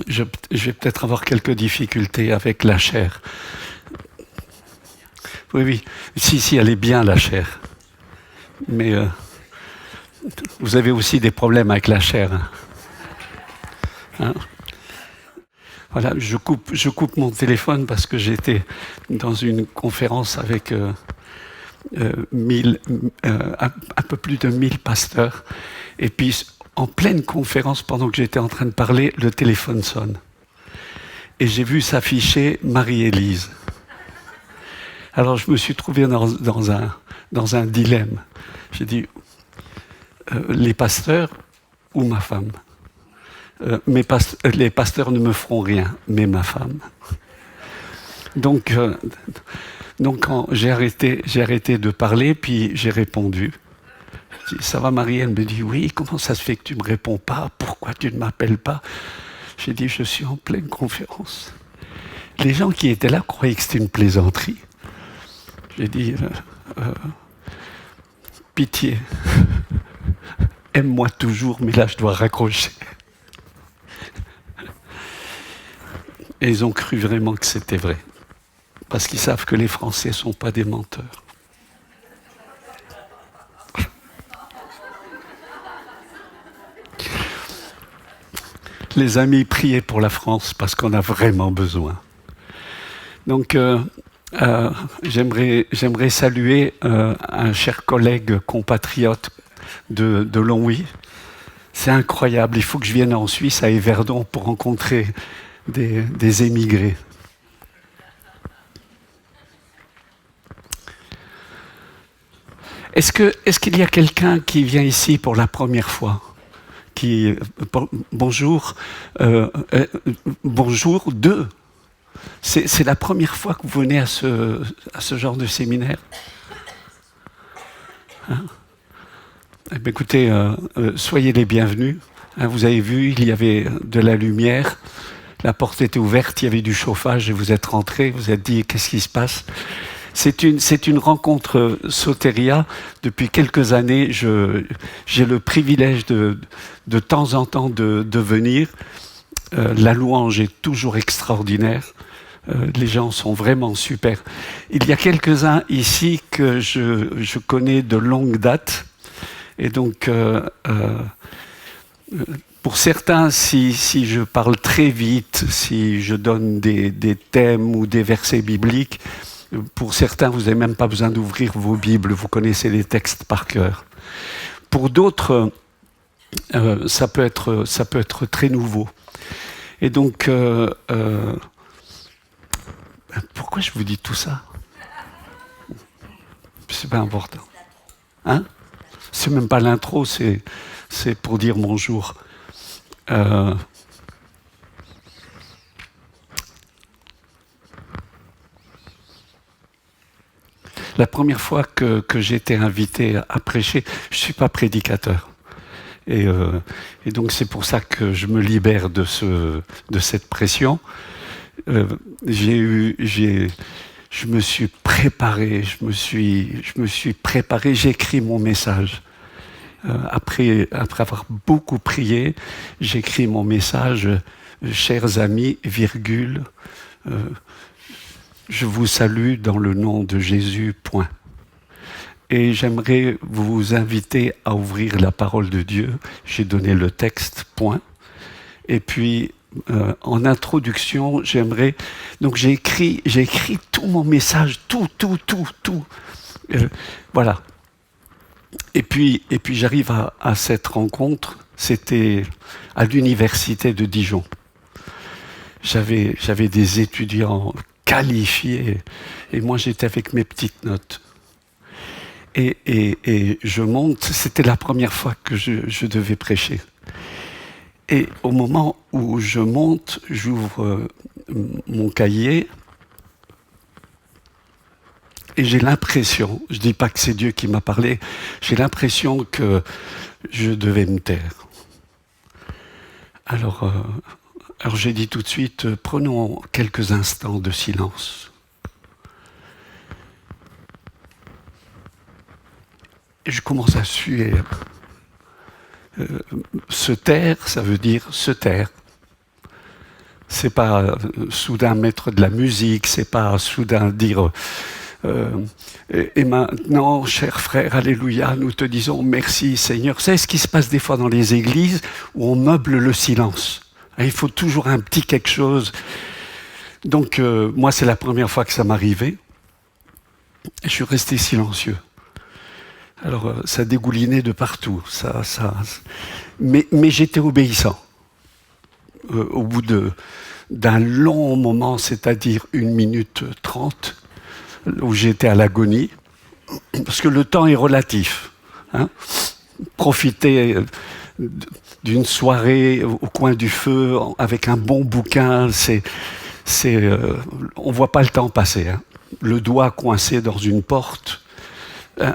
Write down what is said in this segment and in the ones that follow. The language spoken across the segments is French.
je vais peut-être avoir quelques difficultés avec la chair. Oui, oui. Si, elle est bien, la chair. Mais vous avez aussi des problèmes avec la chair. Hein. Voilà, je coupe mon téléphone parce que j'étais dans une conférence avec un peu plus de 1000 pasteurs. Et puis, en pleine conférence, pendant que j'étais en train de parler, le téléphone sonne. Et j'ai vu s'afficher Marie-Élise. Alors, je me suis trouvé dans un dilemme. J'ai dit, les pasteurs ou ma femme. Les pasteurs ne me feront rien, mais ma femme. Donc j'ai arrêté de parler, puis j'ai répondu. Je dis, ça va Marie? Elle me dit, oui, comment ça se fait que tu ne me réponds pas? Pourquoi tu ne m'appelles pas? J'ai dit, je suis en pleine conférence. Les gens qui étaient là croyaient que c'était une plaisanterie. J'ai dit, pitié, aime-moi toujours, mais là je dois raccrocher. Et ils ont cru vraiment que c'était vrai. Parce qu'ils savent que les Français ne sont pas des menteurs. Les amis, priez pour la France parce qu'on a vraiment besoin. Donc, j'aimerais saluer un cher collègue compatriote de Longwy. C'est incroyable, il faut que je vienne en Suisse, à Yverdon, pour rencontrer des émigrés. Est-ce qu'il y a quelqu'un qui vient ici pour la première fois? Bonjour, bonjour, deux. C'est la première fois que vous venez à ce genre de séminaire? Hein? Eh bien, écoutez, soyez les bienvenus. Hein, vous avez vu, il y avait de la lumière, la porte était ouverte, il y avait du chauffage et vous êtes rentrés, vous êtes dit qu'est-ce qui se passe? C'est une rencontre Soteria. Depuis quelques années, j'ai le privilège de temps en temps de venir. La louange est toujours extraordinaire. Les gens sont vraiment super. Il y a quelques-uns ici que je connais de longue date. Et donc, pour certains, si je parle très vite, si je donne des thèmes ou des versets bibliques, pour certains, vous n'avez même pas besoin d'ouvrir vos Bibles, vous connaissez les textes par cœur. Pour d'autres, ça peut être très nouveau. Et donc, pourquoi je vous dis tout ça? C'est pas important. Hein? C'est même pas l'intro, c'est pour dire bonjour. La première fois que j'ai été invité à prêcher, je ne suis pas prédicateur. Et donc c'est pour ça que je me libère de cette pression. Je me suis préparé, j'ai écrit mon message. Après avoir beaucoup prié, j'écris mon message, chers amis, virgule, je vous salue dans le nom de Jésus, point. Et j'aimerais vous inviter à ouvrir la parole de Dieu. J'ai donné le texte, point. Et puis, en introduction, donc j'ai écrit tout mon message, tout. Voilà. Et puis j'arrive à cette rencontre. C'était à l'université de Dijon. J'avais des étudiants qualifiés et moi j'étais avec mes petites notes. Et je monte, c'était la première fois que je devais prêcher. Et au moment où je monte, j'ouvre mon cahier et j'ai l'impression, je ne dis pas que c'est Dieu qui m'a parlé, j'ai l'impression que je devais me taire. Alors j'ai dit tout de suite, prenons quelques instants de silence. Et je commence à suer. Se taire, ça veut dire se taire. C'est pas soudain mettre de la musique, c'est pas soudain dire et maintenant, cher frère, alléluia, nous te disons merci Seigneur. C'est ce qui se passe des fois dans les églises où on meuble le silence. Il faut toujours un petit quelque chose. Donc moi, c'est la première fois que ça m'arrivait. Et je suis resté silencieux. Alors ça dégoulinait de partout. Mais j'étais obéissant. Au bout d'un long moment, c'est-à-dire 1 minute 30, où j'étais à l'agonie, parce que le temps est relatif. Hein. Profiter d'une soirée au coin du feu avec un bon bouquin, on voit pas le temps passer. Hein. Le doigt coincé dans une porte, hein,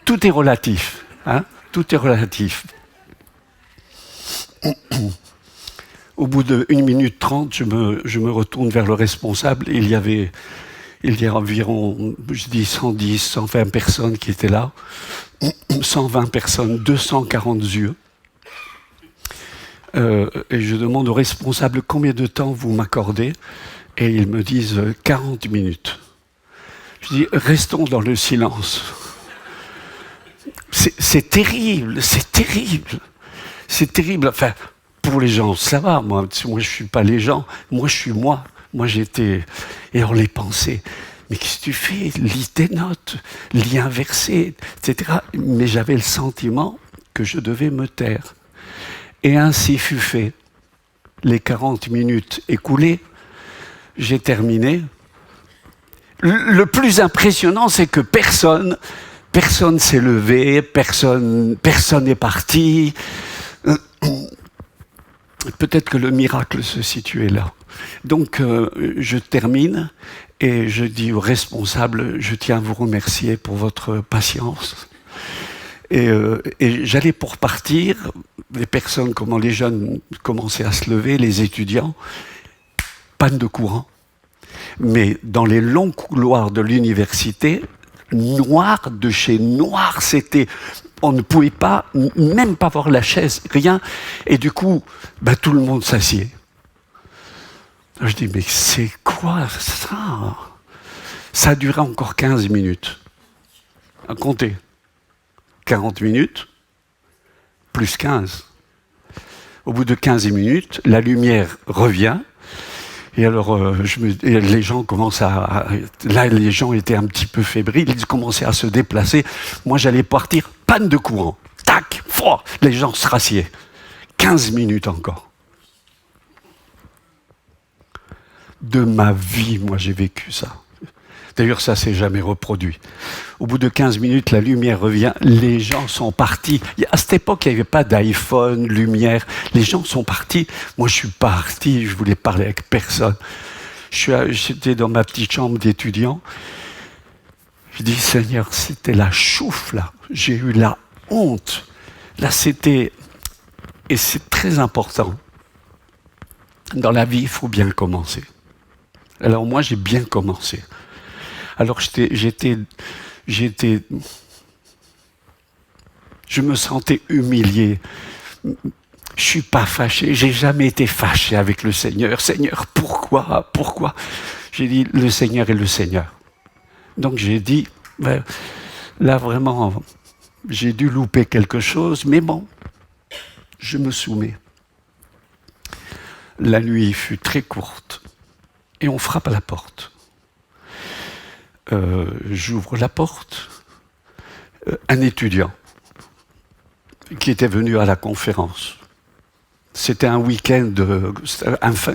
tout est relatif. Hein. Tout est relatif. Au bout de 1 minute 30, je me retourne vers le responsable. Il y a environ, je dis 110, 120 personnes qui étaient là. 120 personnes, 240 yeux. Et je demande au responsable combien de temps vous m'accordez. Et ils me disent 40 minutes. Je dis, restons dans le silence. C'est terrible, c'est terrible. C'est terrible. Enfin, pour les gens, ça va. Moi, je ne suis pas les gens. Moi, je suis moi. Moi, j'étais... Et on les pensait. Mais qu'est-ce que tu fais? Lis tes notes, lis un verset, etc. Mais j'avais le sentiment que je devais me taire. Et ainsi fut fait. Les 40 minutes écoulées, j'ai terminé. Le plus impressionnant, c'est que personne s'est levé, personne n'est parti. Peut-être que le miracle se situait là. Donc, je termine et je dis au responsable, je tiens à vous remercier pour votre patience. Et j'allais pour partir, les personnes, comment les jeunes commençaient à se lever, les étudiants, panne de courant. Mais dans les longs couloirs de l'université, noir de chez noir, c'était... On ne pouvait pas, même pas voir la chaise, rien. Et du coup, tout le monde s'assied. Je dis, mais c'est quoi ça? Ça a duré encore 15 minutes. À compter. 40 minutes, plus 15. Au bout de 15 minutes, la lumière revient. Et alors, les gens commencent Là, les gens étaient un petit peu fébriles, ils commençaient à se déplacer. Moi, j'allais partir, panne de courant. Tac, froid. Les gens se rassiaient. 15 minutes encore. De ma vie, moi, j'ai vécu ça. D'ailleurs, ça ne s'est jamais reproduit. Au bout de 15 minutes, la lumière revient, les gens sont partis. À cette époque, il n'y avait pas d'iPhone, lumière. Les gens sont partis. Moi, je suis parti, je voulais parler avec personne. J'étais dans ma petite chambre d'étudiant. Je dis, Seigneur, c'était la chouffe, là. J'ai eu la honte. Là, c'était... Et c'est très important. Dans la vie, il faut bien commencer. Alors moi, j'ai bien commencé. Alors je me sentais humilié. Je suis pas fâché, j'ai jamais été fâché avec le Seigneur. Seigneur, pourquoi? J'ai dit, le Seigneur est le Seigneur. Donc j'ai dit, là vraiment, j'ai dû louper quelque chose, mais bon, je me soumets. La nuit fut très courte et on frappe à la porte. J'ouvre la porte, un étudiant qui était venu à la conférence. C'était un week-end,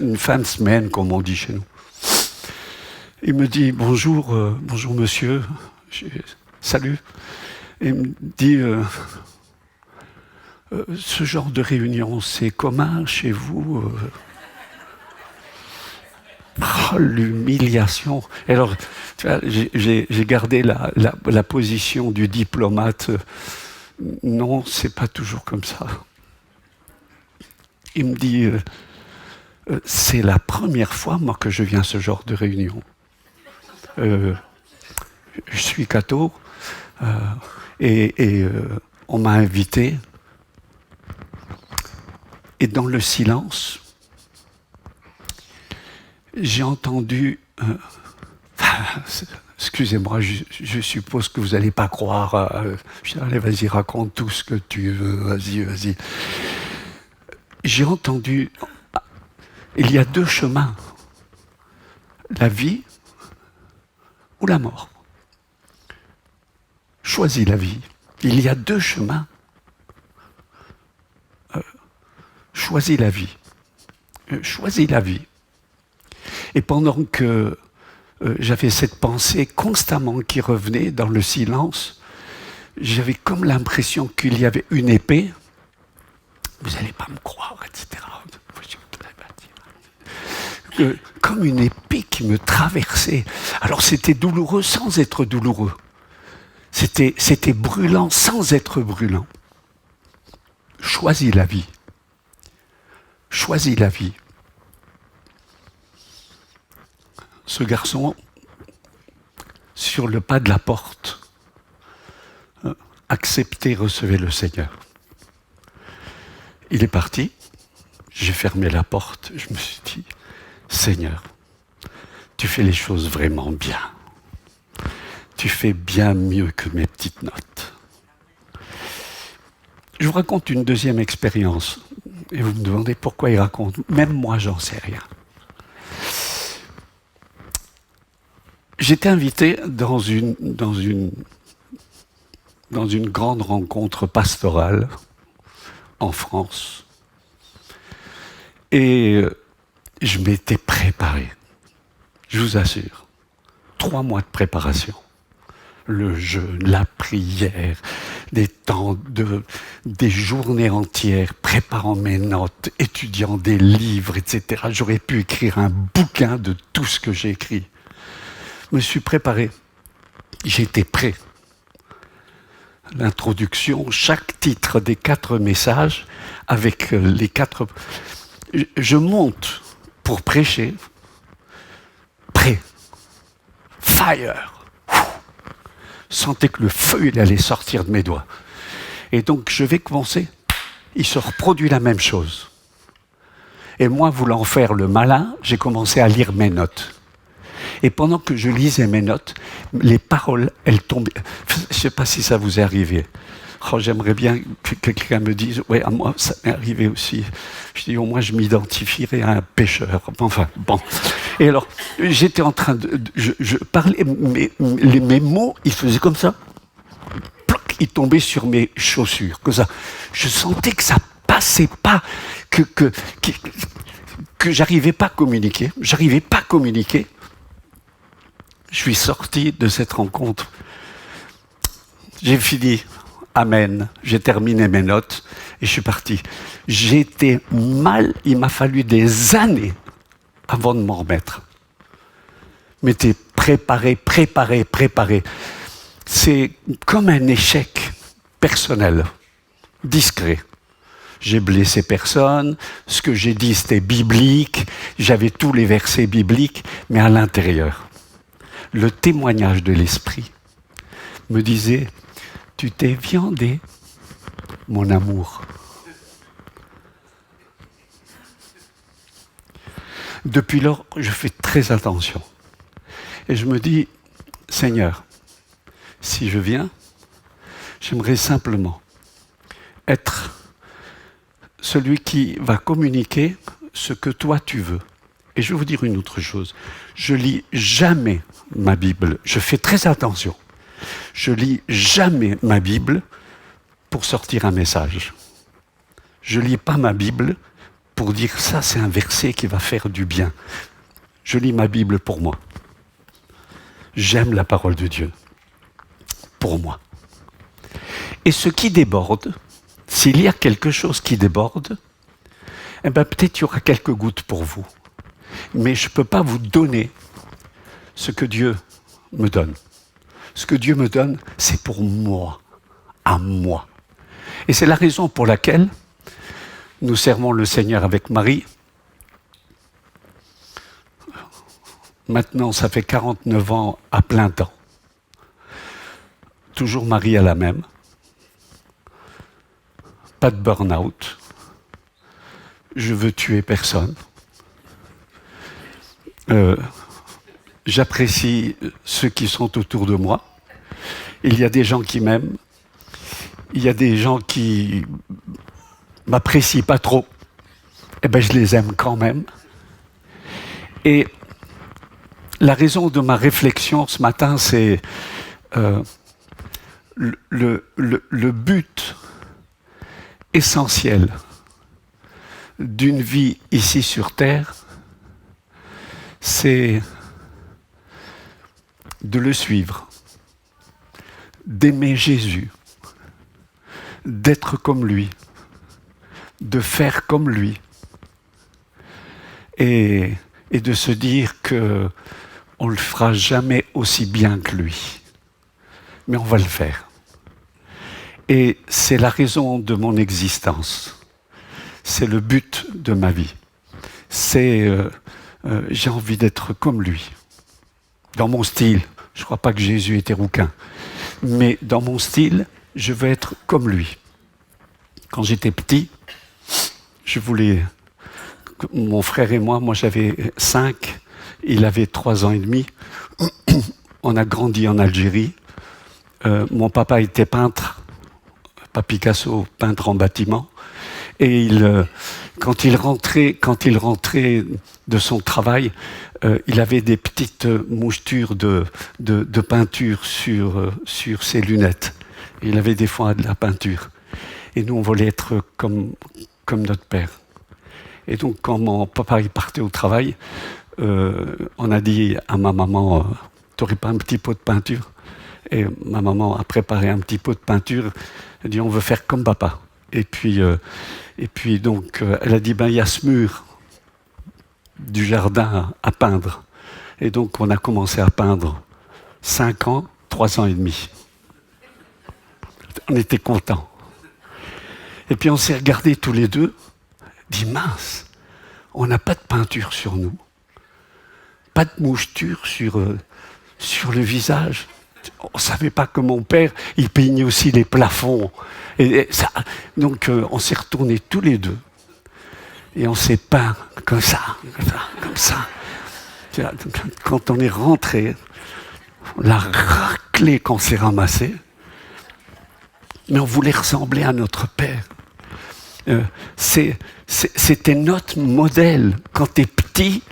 une fin de semaine, comme on dit chez nous. Il me dit, bonjour monsieur, salut. Et il me dit, ce genre de réunion, c'est commun chez vous l'humiliation. Et alors, tu vois, j'ai gardé la position du diplomate. Non, c'est pas toujours comme ça. Il me dit, c'est la première fois, moi, que je viens à ce genre de réunion. Je suis catho, et on m'a invité. Et dans le silence, j'ai entendu... excusez-moi, je suppose que vous n'allez pas croire. Je dis, allez, vas-y, raconte tout ce que tu veux, vas-y. J'ai entendu... Il y a deux chemins. La vie ou la mort. Choisis la vie. Il y a deux chemins. Choisis la vie. Choisis la vie. Et pendant que j'avais cette pensée constamment qui revenait dans le silence, j'avais comme l'impression qu'il y avait une épée. Vous n'allez pas me croire, etc. Comme une épée qui me traversait. Alors c'était douloureux sans être douloureux. C'était brûlant sans être brûlant. Choisis la vie. Choisis la vie. Ce garçon, sur le pas de la porte, acceptez, recevez le Seigneur. Il est parti, j'ai fermé la porte, je me suis dit, Seigneur, tu fais les choses vraiment bien. Tu fais bien mieux que mes petites notes. Je vous raconte une deuxième expérience. Et vous me demandez pourquoi il raconte. Même moi, j'en sais rien. J'étais invité dans une grande rencontre pastorale en France. Et je m'étais préparé. Je vous assure. 3 mois de préparation. Le jeûne, la prière, des journées entières, préparant mes notes, étudiant des livres, etc. J'aurais pu écrire un bouquin de tout ce que j'ai écrit. Je me suis préparé. J'étais prêt. L'introduction, chaque titre des 4 messages, avec les 4... Je monte pour prêcher. Prêt. Fire. Sentais que le feu il allait sortir de mes doigts. Et donc je vais commencer. Il se reproduit la même chose. Et moi, voulant faire le malin, j'ai commencé à lire mes notes. Et pendant que je lisais mes notes, les paroles, elles tombaient. Je ne sais pas si ça vous est arrivé. Oh, j'aimerais bien que quelqu'un me dise, ouais, à moi, ça m'est arrivé aussi. Je dis, au moins, je m'identifierais à un pécheur. Enfin, bon. Et alors, j'étais en train de... Je parlais, mes mots, ils faisaient comme ça. Ploc, ils tombaient sur mes chaussures, comme ça. Je sentais que ça passait pas, que j'arrivais pas à communiquer. J'arrivais pas à communiquer. Je suis sorti de cette rencontre. J'ai fini. Amen. J'ai terminé mes notes et je suis parti. J'étais mal. Il m'a fallu des années avant de m'en remettre. Mais t'es préparé. C'est comme un échec personnel, discret. J'ai blessé personne. Ce que j'ai dit, c'était biblique. J'avais tous les versets bibliques, mais à l'intérieur. Le témoignage de l'Esprit me disait, tu t'es viandé, mon amour. Depuis lors, je fais très attention. Et je me dis, Seigneur, si je viens, j'aimerais simplement être celui qui va communiquer ce que toi tu veux. Et je vais vous dire une autre chose. Je lis jamais ma Bible. Je fais très attention. Je lis jamais ma Bible pour sortir un message. Je lis pas ma Bible pour dire ça, c'est un verset qui va faire du bien. Je lis ma Bible pour moi. J'aime la parole de Dieu. Pour moi. Et ce qui déborde, s'il y a quelque chose qui déborde, eh ben peut-être il y aura quelques gouttes pour vous. Mais je ne peux pas vous donner ce que Dieu me donne. Ce que Dieu me donne, c'est pour moi, à moi. Et c'est la raison pour laquelle nous servons le Seigneur avec Marie. Maintenant, ça fait 49 ans à plein temps. Toujours Marie à la même. Pas de burn-out. Je veux tuer personne. Euh, J'apprécie ceux qui sont autour de moi. Il y a des gens qui m'aiment. Il y a des gens qui m'apprécient pas trop. Eh bien, je les aime quand même. Et la raison de ma réflexion ce matin, c'est le but essentiel d'une vie ici sur Terre, c'est de le suivre, d'aimer Jésus, d'être comme lui, de faire comme lui, et de se dire que on le fera jamais aussi bien que lui, mais on va le faire. Et c'est la raison de mon existence. C'est le but de ma vie. C'est j'ai envie d'être comme lui. Dans mon style, je ne crois pas que Jésus était rouquin, mais dans mon style, je veux être comme lui. Quand j'étais petit, je voulais... Mon frère et moi j'avais 5, il avait 3 ans et demi. On a grandi en Algérie. Mon papa était peintre, pas Picasso, peintre en bâtiment. Et quand il rentrait de son travail, il avait des petites mouchetures de peinture sur ses lunettes. Et il avait des fois de la peinture. Et nous, on voulait être comme notre père. Et donc, quand mon papa il partait au travail, on a dit à ma maman, t'aurais pas un petit pot de peinture? Et ma maman a préparé un petit pot de peinture. Elle dit, on veut faire comme papa. Et puis donc, elle a dit, il y a ce mur du jardin à peindre. Et donc, on a commencé à peindre 5 ans, 3 ans et demi. On était contents. Et puis, on s'est regardés tous les deux, dit, mince, on n'a pas de peinture sur nous, pas de moucheture sur le visage. On ne savait pas que mon père, il peignait aussi les plafonds. Et ça, donc, on s'est retournés tous les deux. Et on s'est peint comme ça. Quand on est rentré, la raclée qu'on s'est ramassée, mais on voulait ressembler à notre père. C'était notre modèle. Quand tu es petit,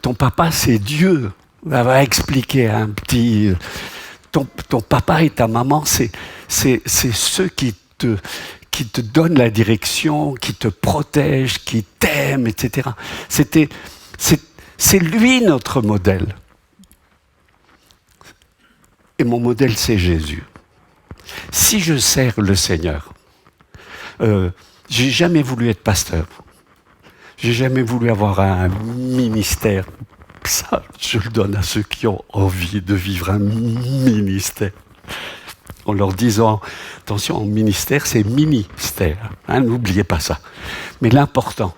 ton papa, c'est Dieu. On va expliquer à un petit... Ton papa et ta maman, c'est ceux qui te donnent la direction, qui te protègent, qui t'aiment, etc. C'est lui notre modèle. Et mon modèle, c'est Jésus. Si je sers le Seigneur, j'ai jamais voulu être pasteur. J'ai jamais voulu avoir un ministère. Ça, je le donne à ceux qui ont envie de vivre un ministère. En leur disant, attention, en ministère, c'est ministère. N'oubliez pas ça. Mais l'important,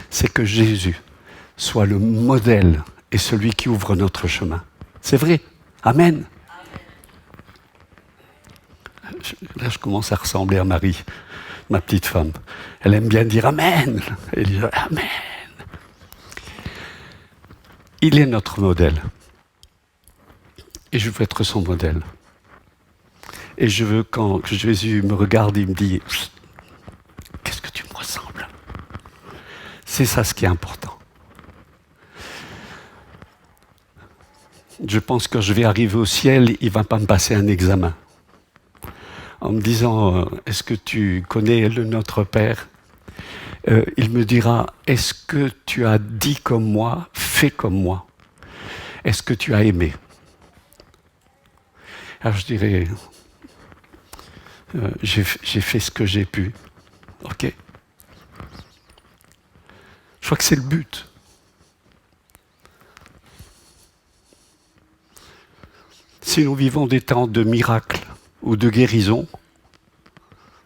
c'est que Jésus soit le modèle et celui qui ouvre notre chemin. C'est vrai. Amen. Là, je commence à ressembler à Marie, ma petite femme. Elle aime bien dire Amen. Elle dit Amen. Il est notre modèle. Et je veux être son modèle. Et je veux, quand Jésus me regarde, il me dit qu'est-ce que tu me ressembles? C'est ça ce qui est important. Je pense que quand je vais arriver au ciel, il ne va pas me passer un examen. En me disant, est-ce que tu connais le Notre Père? Il me dira, est-ce que tu as dit comme moi, fait comme moi? Est-ce que tu as aimé? Alors je dirais, j'ai fait ce que j'ai pu. Ok. Je crois que c'est le but. Si nous vivons des temps de miracles, ou de guérison,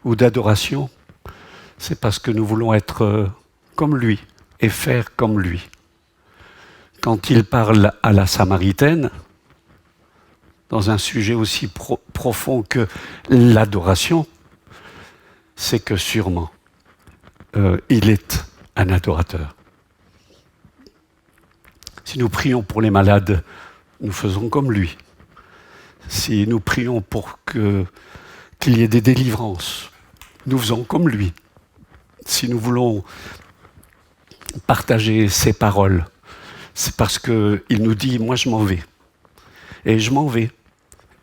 ou d'adoration, c'est parce que nous voulons être comme lui et faire comme lui. Quand il parle à la Samaritaine, dans un sujet aussi profond que l'adoration, c'est que sûrement, il est un adorateur. Si nous prions pour les malades, nous faisons comme lui. Si nous prions pour qu'il y ait des délivrances, nous faisons comme lui. Si nous voulons partager ses paroles, c'est parce qu'il nous dit « moi je m'en vais ». Et je m'en vais.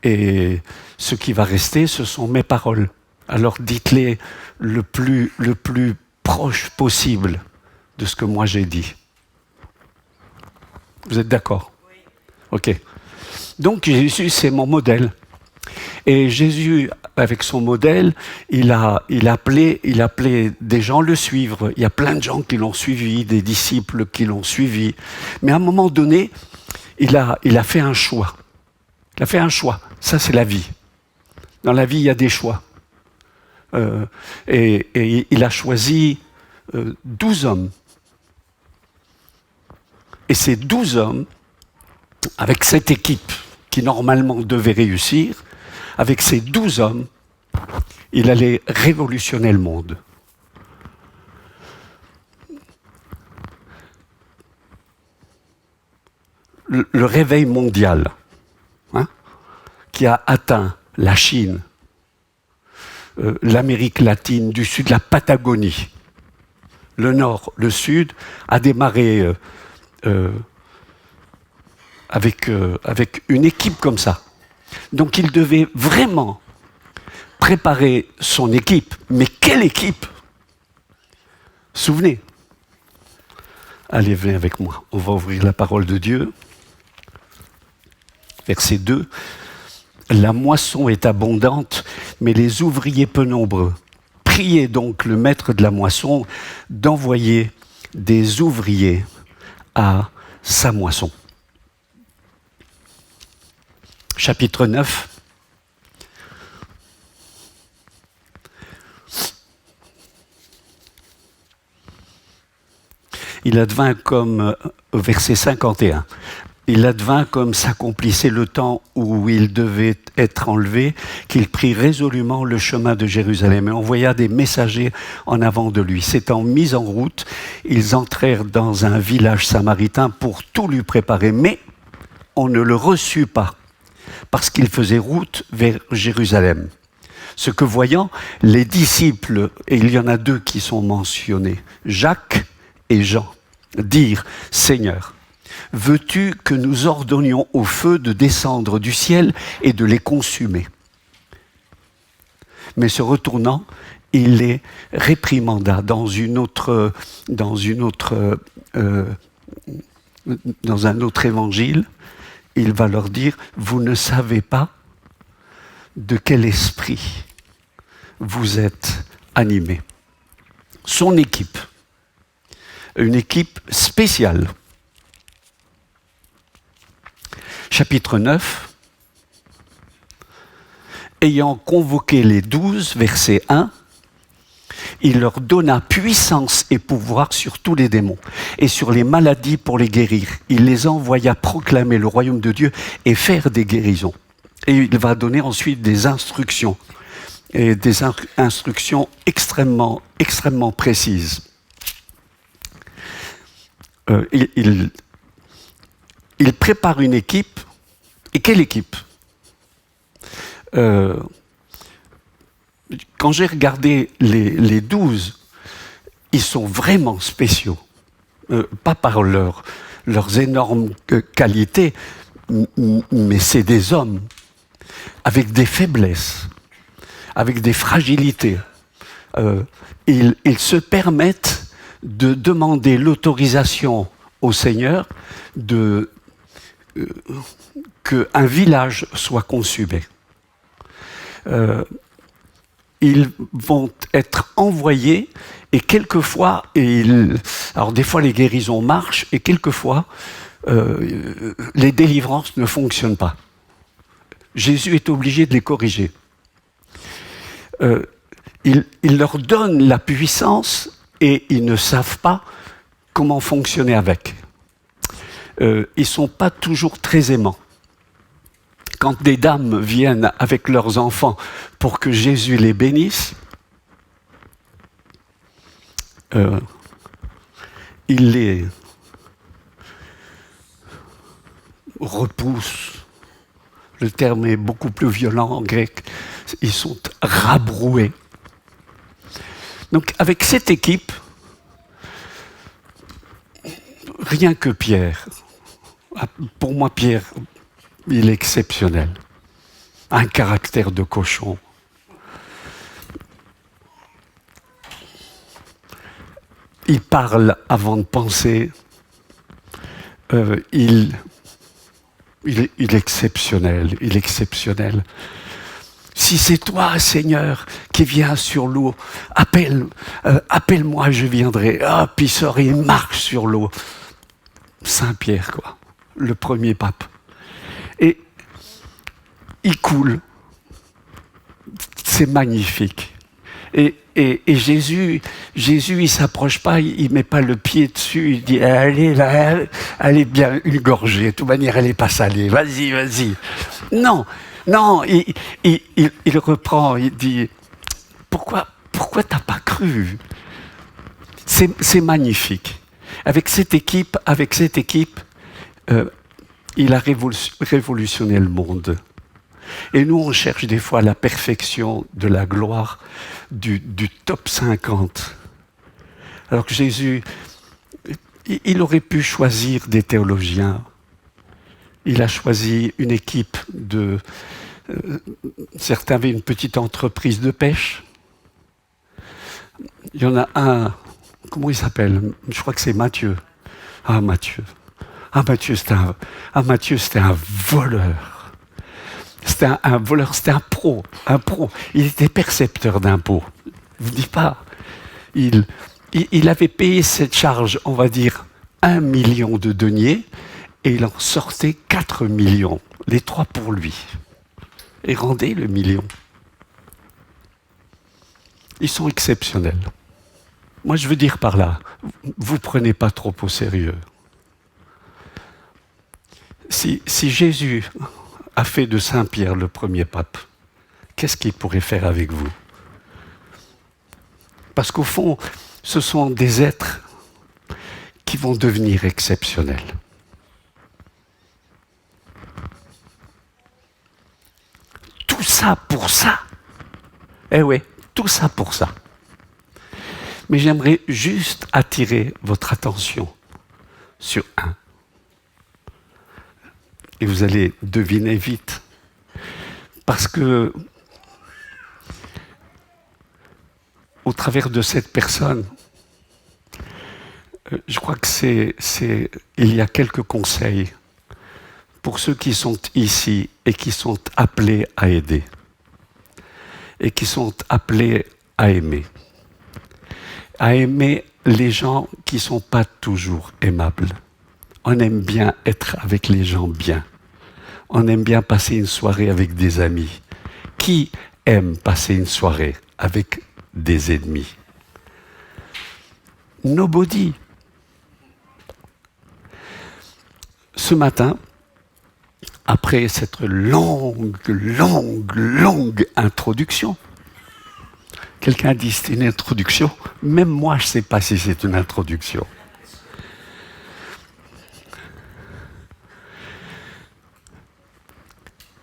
Et ce qui va rester, ce sont mes paroles. Alors dites-les le plus proche possible de ce que moi j'ai dit. Vous êtes d'accord? Oui. Ok. Donc Jésus, c'est mon modèle. Et Jésus, avec son modèle, il a appelé des gens le suivre. Il y a plein de gens qui l'ont suivi, des disciples qui l'ont suivi. Mais à un moment donné, il a fait un choix. Il a fait un choix. Ça, c'est la vie. Dans la vie, il y a des choix. Et il a choisi 12 hommes. Et ces 12 hommes, avec cette équipe qui normalement devait réussir, avec ces 12 hommes, il allait révolutionner le monde. Le réveil mondial, qui a atteint la Chine, l'Amérique latine, du sud, la Patagonie, le nord, le sud, a démarré avec une équipe comme ça. Donc il devait vraiment préparer son équipe. Mais quelle équipe? Souvenez. Allez, venez avec moi. On va ouvrir la parole de Dieu. Verset 2. La moisson est abondante, mais les ouvriers peu nombreux. Priez donc le maître de la moisson d'envoyer des ouvriers à sa moisson. Chapitre 9. Il advint comme, verset 51, il advint comme s'accomplissait le temps où il devait être enlevé, qu'il prit résolument le chemin de Jérusalem et envoya des messagers en avant de lui. S'étant mis en route, ils entrèrent dans un village samaritain pour tout lui préparer, mais on ne le reçut pas, parce qu'il faisait route vers Jérusalem. Ce que voyant, les disciples, et il y en a deux qui sont mentionnés, Jacques et Jean, dirent « Seigneur, veux-tu que nous ordonnions au feu de descendre du ciel et de les consumer ?» Mais se retournant, il les réprimanda dans un autre évangile. Il va leur dire « Vous ne savez pas de quel esprit vous êtes animés. » Son équipe, une équipe spéciale. Chapitre 9. Ayant convoqué les 12, verset 1, il leur donna puissance et pouvoir sur tous les démons et sur les maladies pour les guérir. Il les envoya proclamer le royaume de Dieu et faire des guérisons. Et il va donner ensuite des instructions, et des instructions extrêmement précises. Il prépare une équipe. Et quelle équipe? Quand j'ai regardé les 12, ils sont vraiment spéciaux. Pas par leurs énormes qualités, mais c'est des hommes avec des faiblesses, avec des fragilités. Ils se permettent de demander l'autorisation au Seigneur qu'un village soit consumé. Ils vont être envoyés et quelquefois, alors des fois les guérisons marchent et quelquefois les délivrances ne fonctionnent pas. Jésus est obligé de les corriger. Il leur donne la puissance et ils ne savent pas comment fonctionner avec. Ils ne sont pas toujours très aimants. Quand des dames viennent avec leurs enfants pour que Jésus les bénisse, il repoussent. Le terme est beaucoup plus violent en grec. Ils sont rabroués. Donc avec cette équipe, rien que Pierre, pour moi Pierre, il est exceptionnel. Un caractère de cochon. Il parle avant de penser. Il est exceptionnel. Il est exceptionnel. Si c'est toi, Seigneur, qui viens sur l'eau, appelle-moi, je viendrai. Ah, puis sort, il marche sur l'eau. Saint Pierre, quoi. Le premier pape. Et il coule. C'est magnifique. Et Jésus, il ne s'approche pas, il ne met pas le pied dessus, il dit allez, là, elle est bien une gorgée, de toute manière, elle n'est pas salée, vas-y. Non, il reprend, il dit pourquoi t'as pas cru? C'est magnifique. Avec cette équipe, il a révolutionné le monde. Et nous, on cherche des fois la perfection de la gloire du top 50. Alors que Jésus, il aurait pu choisir des théologiens. Il a choisi une équipe de... certains avaient une petite entreprise de pêche. Il y en a un, comment il s'appelle? Je crois que c'est Matthieu. Matthieu, c'était un voleur. C'était un voleur, c'était un pro. Il était percepteur d'impôts. Je ne vous dis pas. Il avait payé cette charge, on va dire, 1 million de deniers, et il en sortait 4 millions, les 3 pour lui. Et rendait le million. Ils sont exceptionnels. Moi, je veux dire par là, vous ne prenez pas trop au sérieux. Si Jésus a fait de Saint-Pierre le premier pape, qu'est-ce qu'il pourrait faire avec vous? Parce qu'au fond, ce sont des êtres qui vont devenir exceptionnels. Tout ça pour ça. Eh oui, tout ça pour ça. Mais j'aimerais juste attirer votre attention sur un. Et vous allez deviner vite. Parce que, au travers de cette personne, je crois que il y a quelques conseils pour ceux qui sont ici et qui sont appelés à aider. Et qui sont appelés à aimer. À aimer les gens qui ne sont pas toujours aimables. On aime bien être avec les gens bien. On aime bien passer une soirée avec des amis. Qui aime passer une soirée avec des ennemis? Nobody. Ce matin, après cette longue introduction, quelqu'un dit c'est une introduction. Même moi, je ne sais pas si c'est une introduction.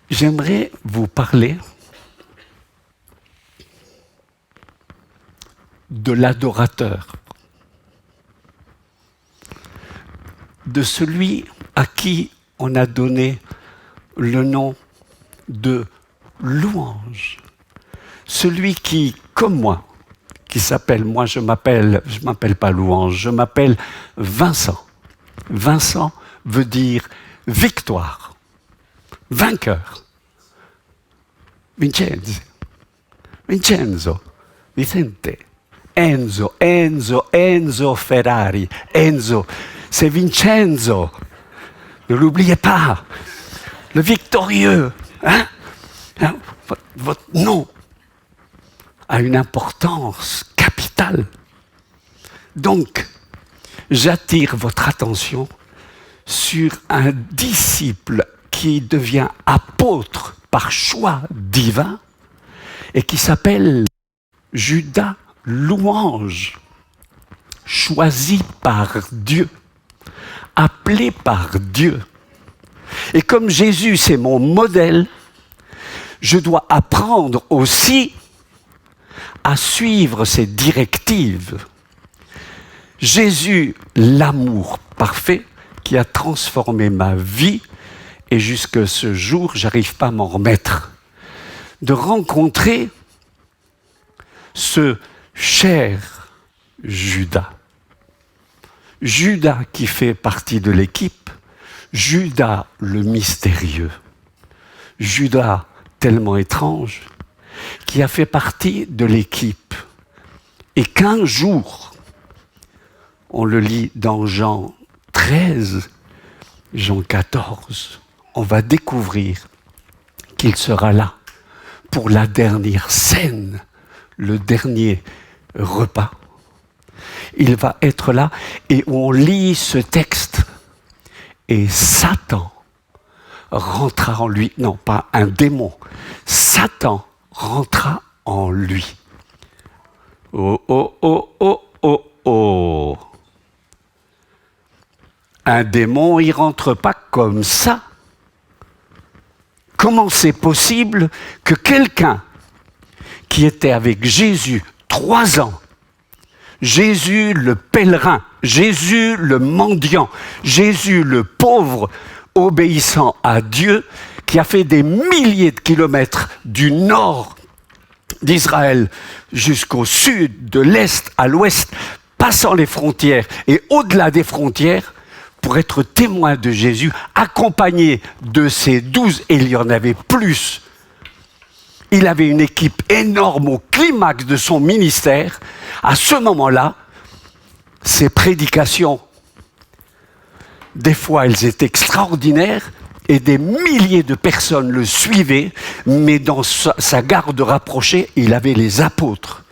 J'aimerais vous parler de l'adorateur, de celui à qui on a donné le nom de louange. Celui qui, comme moi, qui s'appelle, je m'appelle pas Louange, je m'appelle Vincent. Vincent veut dire victoire, vainqueur. Vincenzo, Vicente, Enzo Ferrari. Enzo, c'est Vincenzo. Ne l'oubliez pas. Le victorieux. Hein? Votre nom a une importance capitale. Donc, j'attire votre attention sur un disciple qui devient apôtre par choix divin et qui s'appelle Judas Louange, choisi par Dieu, appelé par Dieu. Et comme Jésus, c'est mon modèle, je dois apprendre aussi à suivre ses directives. Jésus, l'amour parfait, qui a transformé ma vie, et jusque ce jour, j'arrive pas à m'en remettre. De rencontrer ce cher Judas. Judas qui fait partie de l'équipe, Judas le mystérieux, Judas tellement étrange, qui a fait partie de l'équipe. Et qu'un jour, on le lit dans Jean 13, Jean 14, on va découvrir qu'il sera là pour la dernière scène, le dernier repas. Il va être là et on lit ce texte et Satan rentra en lui. Non, pas un démon. Satan rentra en lui. Oh, oh, oh, oh, oh, oh. Un démon, il rentre pas comme ça. Comment c'est possible que quelqu'un qui était avec Jésus 3 ans, Jésus le pèlerin, Jésus le mendiant, Jésus le pauvre, obéissant à Dieu, qui a fait des milliers de kilomètres du nord d'Israël jusqu'au sud, de l'est à l'ouest, passant les frontières et au-delà des frontières, pour être témoin de Jésus, accompagné de ses 12, et il y en avait plus. Il avait une équipe énorme au climax de son ministère. À ce moment-là, ses prédications, des fois elles étaient extraordinaires et des milliers de personnes le suivaient, mais dans sa garde rapprochée, il avait les apôtres,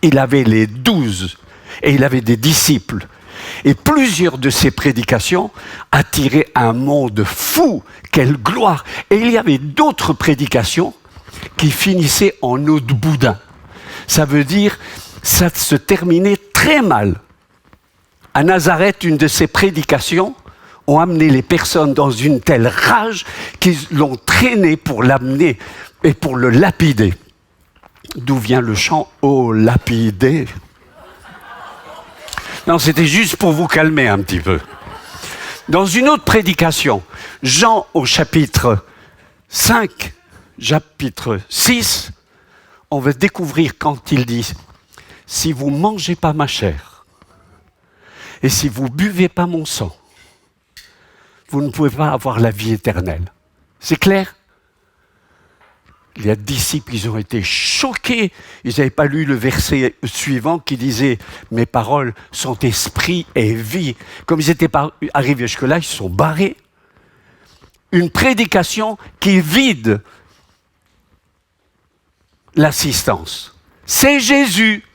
il avait les 12 et il avait des disciples. Et plusieurs de ses prédications attiraient un monde fou, quelle gloire! Et il y avait d'autres prédications qui finissaient en eau de boudin. Ça veut dire, ça se terminait très mal. À Nazareth, une de ses prédications ont amené les personnes dans une telle rage qu'ils l'ont traîné pour l'amener et pour le lapider. D'où vient le chant « Oh, lapider ». Non, c'était juste pour vous calmer un petit peu. Dans une autre prédication, Jean au chapitre 5, chapitre 6, on va découvrir quand il dit « Si vous ne mangez pas ma chair, et si vous ne buvez pas mon sang, vous ne pouvez pas avoir la vie éternelle. » C'est clair? Les disciples, ils ont été choqués. Ils n'avaient pas lu le verset suivant qui disait « Mes paroles sont esprit et vie ». Comme ils n'étaient pas arrivés jusque-là, ils se sont barrés. Une prédication qui vide l'assistance. C'est Jésus.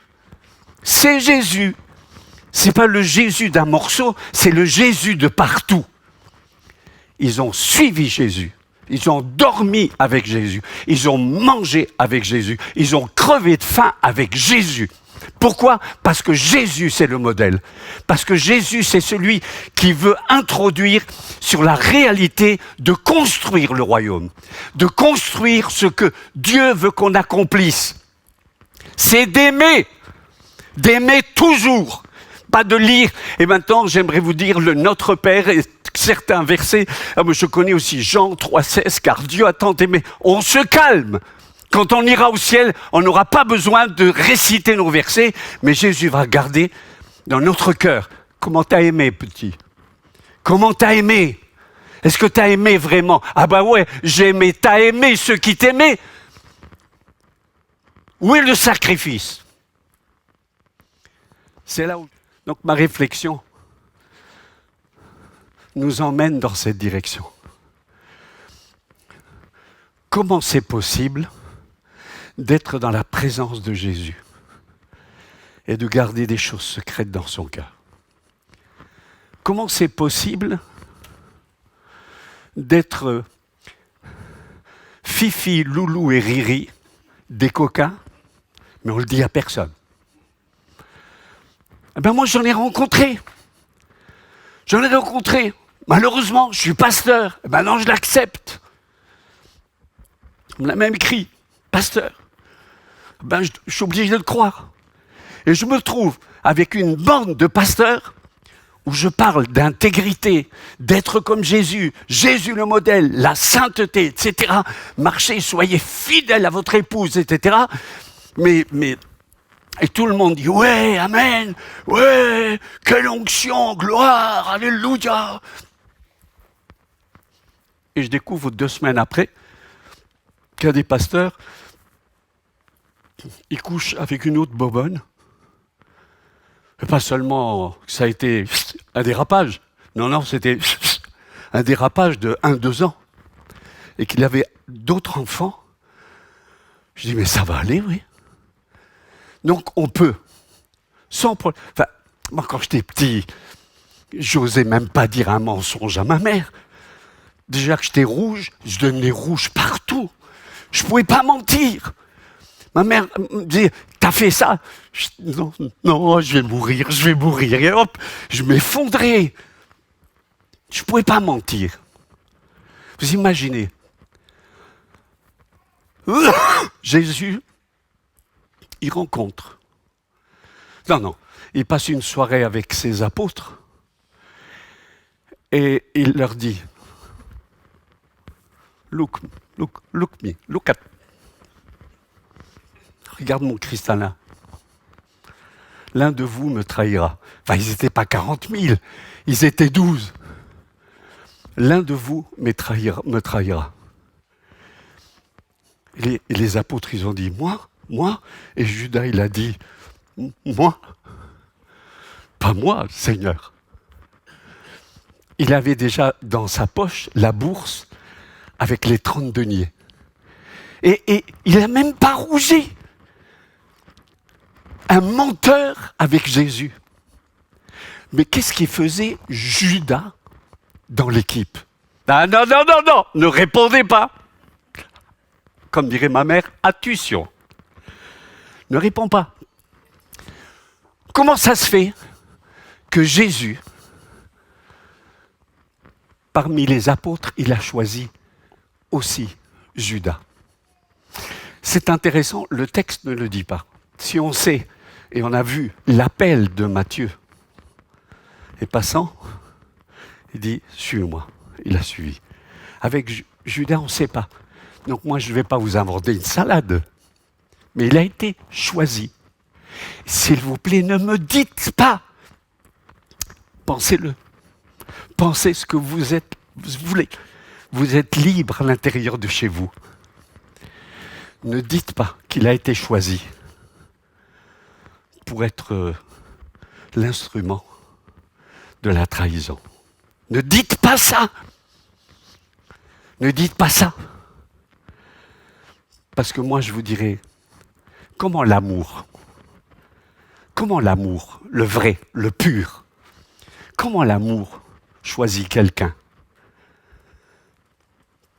C'est Jésus. Ce n'est pas le Jésus d'un morceau, c'est le Jésus de partout. Ils ont suivi Jésus. Ils ont dormi avec Jésus. Ils ont mangé avec Jésus. Ils ont crevé de faim avec Jésus. Pourquoi? Parce que Jésus, c'est le modèle. Parce que Jésus, c'est celui qui veut introduire sur la réalité de construire le royaume. De construire ce que Dieu veut qu'on accomplisse. C'est d'aimer. D'aimer toujours. Pas de lire. Et maintenant, j'aimerais vous dire le Notre Père et certains versets. Je connais aussi Jean 3,16, car Dieu a tant aimé. On se calme. Quand on ira au ciel, on n'aura pas besoin de réciter nos versets, mais Jésus va regarder dans notre cœur. Comment t'as aimé, petit? Comment t'as aimé? Est-ce que t'as aimé vraiment? Ah bah ouais, j'ai aimé. T'as aimé ceux qui t'aimaient? Où est le sacrifice? C'est là où... Donc ma réflexion nous emmène dans cette direction. Comment c'est possible d'être dans la présence de Jésus et de garder des choses secrètes dans son cœur? Comment c'est possible d'être Fifi, Loulou et Riri, des coquins, mais on le dit à personne? Eh ben moi j'en ai rencontré. J'en ai rencontré. Malheureusement, je suis pasteur. Maintenant, je l'accepte. On me l'a même écrit, pasteur. Je suis obligé de le croire. Et je me trouve avec une bande de pasteurs où je parle d'intégrité, d'être comme Jésus, Jésus le modèle, la sainteté, etc. Marchez, soyez fidèles à votre épouse, etc. Mais et tout le monde dit, ouais, amen, ouais, quelle onction, gloire, alléluia. Et je découvre 2 semaines après qu'il y a des pasteurs, ils couchent avec une autre bobonne. Et pas seulement ça a été un dérapage, non, c'était un dérapage de 1-2 ans. Et qu'il avait d'autres enfants. Je dis, mais ça va aller, oui. Donc on peut, sans problème. Enfin, moi quand j'étais petit, j'osais même pas dire un mensonge à ma mère. Déjà que j'étais rouge, je devenais rouge partout. Je pouvais pas mentir. Ma mère me disait, t'as fait ça? Non, je vais mourir. Et hop, je m'effondrais. Je pouvais pas mentir. Vous imaginez? Jésus, il rencontre. Non, il passe une soirée avec ses apôtres et il leur dit, look at. Regarde mon cristallin. L'un de vous me trahira. Enfin, ils n'étaient pas 40 000, ils étaient 12. L'un de vous me trahira. Et les apôtres, ils ont dit, moi. Et Judas, il a dit, moi. Pas moi, Seigneur. Il avait déjà dans sa poche la bourse avec les 30 deniers. Et il n'a même pas rougi. Un menteur avec Jésus. Mais qu'est-ce qu'il faisait Judas dans l'équipe? Ah non, ne répondez pas. Comme dirait ma mère, attention. Ne réponds pas. Comment ça se fait que Jésus, parmi les apôtres, il a choisi aussi Judas? C'est intéressant, le texte ne le dit pas. Si on sait, et on a vu l'appel de Matthieu, et passant, il dit, suis-moi. Il a suivi. Avec Judas, on ne sait pas. Donc moi, je ne vais pas vous inventer une salade. Mais il a été choisi. S'il vous plaît, ne me dites pas. Pensez-le. Pensez ce que vous voulez. Vous êtes libre à l'intérieur de chez vous. Ne dites pas qu'il a été choisi pour être l'instrument de la trahison. Ne dites pas ça. Ne dites pas ça. Parce que moi, je vous dirais, comment l'amour, le vrai, le pur, comment l'amour choisit quelqu'un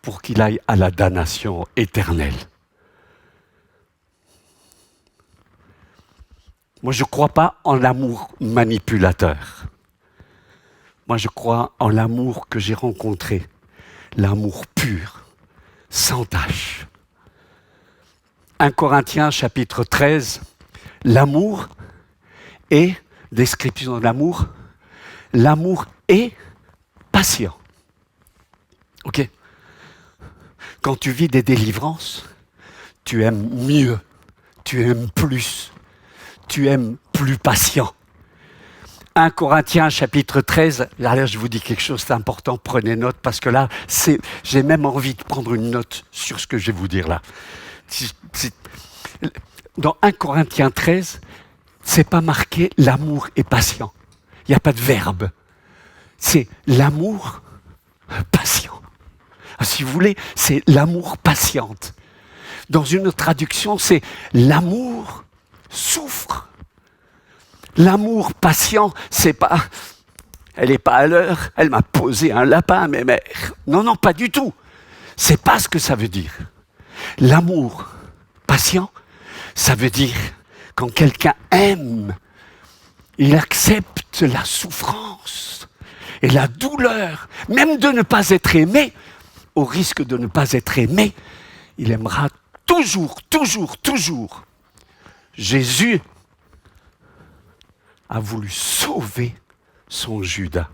pour qu'il aille à la damnation éternelle? Moi, je ne crois pas en l'amour manipulateur. Moi, je crois en l'amour que j'ai rencontré, l'amour pur, sans tache. 1 Corinthiens chapitre 13, l'amour est, description de l'amour est patient. Ok? Quand tu vis des délivrances, tu aimes mieux, tu aimes plus, tu aimes plus patient. 1 Corinthiens chapitre 13, là je vous dis quelque chose d'important, prenez note, parce que là, j'ai même envie de prendre une note sur ce que je vais vous dire là. Dans 1 Corinthiens 13, c'est pas marqué l'amour est patient. Il n'y a pas de verbe. C'est l'amour patient. Si vous voulez, c'est l'amour patiente. Dans une autre traduction, c'est l'amour souffre. L'amour patient, c'est pas elle n'est pas à l'heure, elle m'a posé un lapin à mes mères. Non, pas du tout. C'est pas ce que ça veut dire. L'amour patient, ça veut dire quand quelqu'un aime, il accepte la souffrance. Et la douleur, même de ne pas être aimé, au risque de ne pas être aimé, il aimera toujours, toujours, toujours. Jésus a voulu sauver son Judas.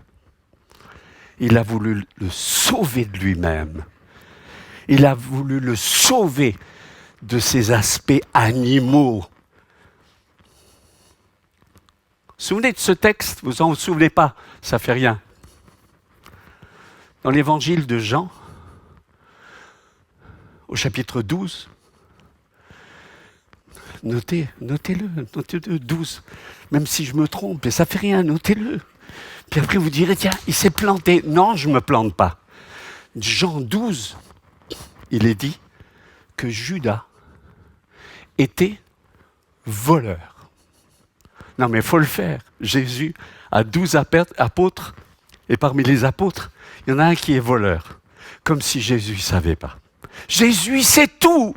Il a voulu le sauver de lui-même. Il a voulu le sauver de ses aspects animaux. Vous vous souvenez de ce texte? Vous en souvenez pas? Ça fait rien. Dans l'évangile de Jean, au chapitre 12, notez-le, 12. Même si je me trompe, et ça fait rien, notez-le. Puis après vous direz, tiens, il s'est planté. Non, je ne me plante pas. Jean 12, il est dit que Judas était voleur. Non mais il faut le faire. Jésus a 12 apôtres, et parmi les apôtres, il y en a un qui est voleur. Comme si Jésus ne savait pas. Jésus sait tout.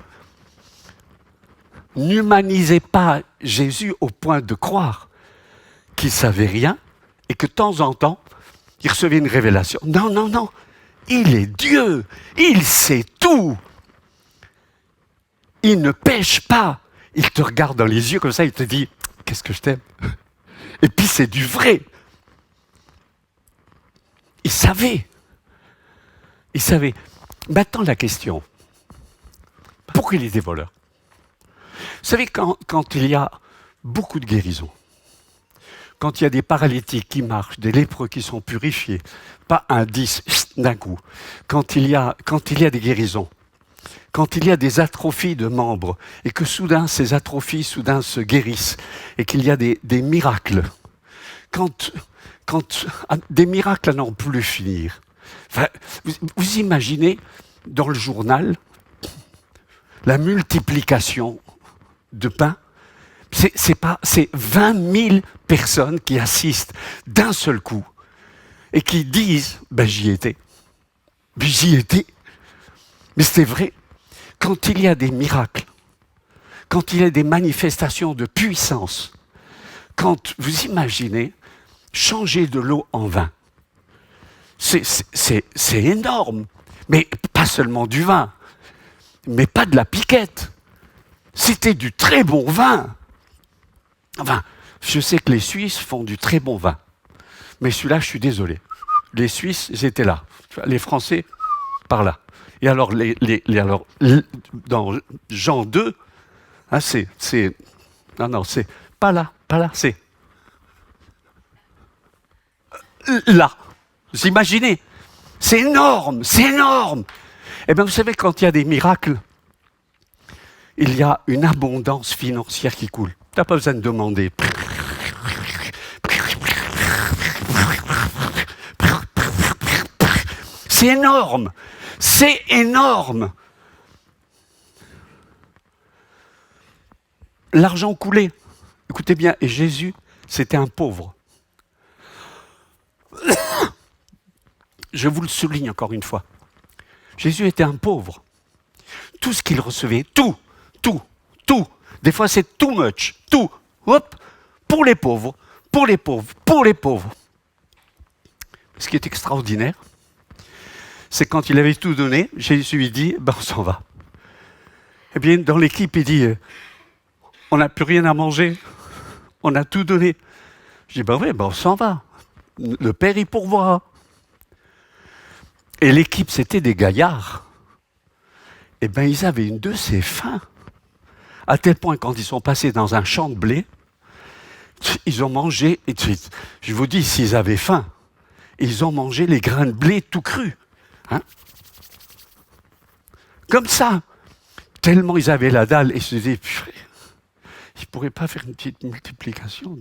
N'humanisez pas Jésus au point de croire qu'il ne savait rien et que de temps en temps, il recevait une révélation. Non, non, non. Il est Dieu. Il sait tout. Il ne pêche pas. Il te regarde dans les yeux comme ça, il te dit « Qu'est-ce que je t'aime ?» Et puis c'est du vrai. Il savait. Il savait. Maintenant la question. Pourquoi il était voleur? Vous savez, quand il y a beaucoup de guérisons, quand il y a des paralytiques qui marchent, des lépreux qui sont purifiés, pas un 10 d'un coup, quand il y a des guérisons, quand il y a des atrophies de membres, et que soudain ces atrophies se guérissent, et qu'il y a des miracles, quand des miracles à n'en plus finir, enfin, vous imaginez dans le journal la multiplication de pain, c'est 20 000 personnes qui assistent d'un seul coup et qui disent ben, j'y étais. Mais c'est vrai, quand il y a des miracles, quand il y a des manifestations de puissance, quand vous imaginez changer de l'eau en vin, c'est énorme, mais pas seulement du vin, mais pas de la piquette. C'était du très bon vin. Enfin, je sais que les Suisses font du très bon vin. Mais celui-là, je suis désolé. Les Suisses, ils étaient là. Les Français, par là. Et alors, dans Jean 2, hein, non, c'est pas là, c'est là. Vous imaginez? C'est énorme. Eh bien, vous savez, quand il y a des miracles, il y a une abondance financière qui coule. Tu n'as pas besoin de demander. C'est énorme. C'est énorme. L'argent coulait. Écoutez bien, et Jésus, c'était un pauvre. Je vous le souligne encore une fois. Jésus était un pauvre. Tout ce qu'il recevait, tout. Des fois, c'est too much, tout. Hop, pour les pauvres. Ce qui est extraordinaire, c'est quand il avait tout donné, Jésus lui dit, ben, on s'en va. Eh bien, dans l'équipe, il dit, on n'a plus rien à manger, on a tout donné. Je dis, ben oui, ben on s'en va. Le Père, il pourvoira. Et l'équipe, c'était des gaillards. Eh bien, ils avaient une de ces faim. À tel point, quand ils sont passés dans un champ de blé, ils ont mangé, et je vous dis, s'ils avaient faim, ils ont mangé les grains de blé tout crus. Hein? Comme ça. Tellement ils avaient la dalle, et ils se disaient, ils ne pourraient pas faire une petite multiplication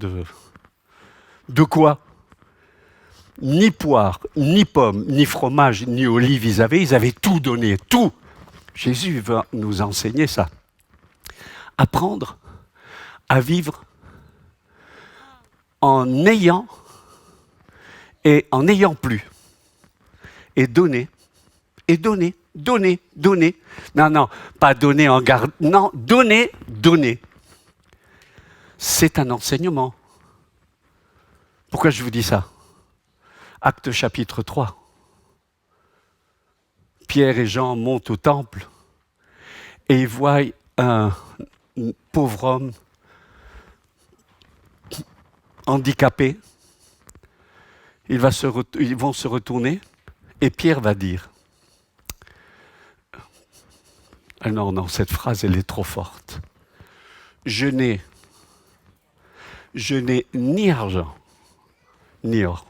de quoi? Ni poire, ni pomme, ni fromage, ni olive, ils avaient tout donné, tout. Jésus va nous enseigner ça. Apprendre à vivre en ayant et en n'ayant plus. Et donner. Non, pas donner en garde. Non, donner. C'est un enseignement. Pourquoi je vous dis ça? Actes chapitre 3. Pierre et Jean montent au temple et ils voient un pauvre homme handicapé. Ils vont se retourner et Pierre va dire « Ah non, cette phrase elle est trop forte. Je n'ai ni argent, ni or.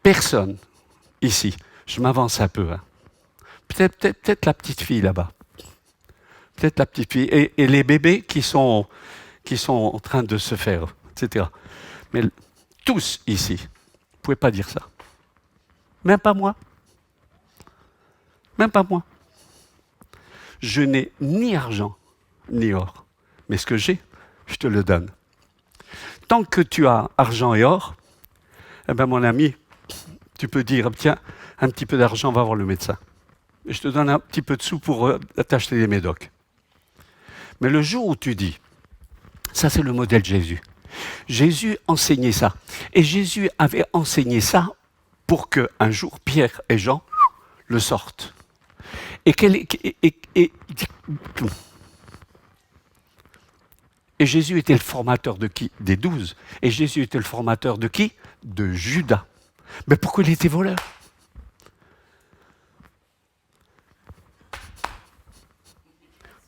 Personne ici, je m'avance un peu, hein. Peut-être la petite fille là-bas. Peut-être la petite fille. Et les bébés qui sont en train de se faire, etc. Mais tous ici, vous ne pouvez pas dire ça. Même pas moi. Même pas moi. Je n'ai ni argent, ni or. Mais ce que j'ai, je te le donne. Tant que tu as argent et or, eh bien mon ami, tu peux dire, tiens, un petit peu d'argent, va voir le médecin. Et je te donne un petit peu de sous pour t'acheter des médocs. Mais le jour où tu dis, ça c'est le modèle Jésus. Jésus enseignait ça. Et Jésus avait enseigné ça pour qu'un jour Pierre et Jean le sortent. Et Jésus était le formateur de qui? Des 12. Et Jésus était le formateur de qui? De Judas. Mais pourquoi il était voleur?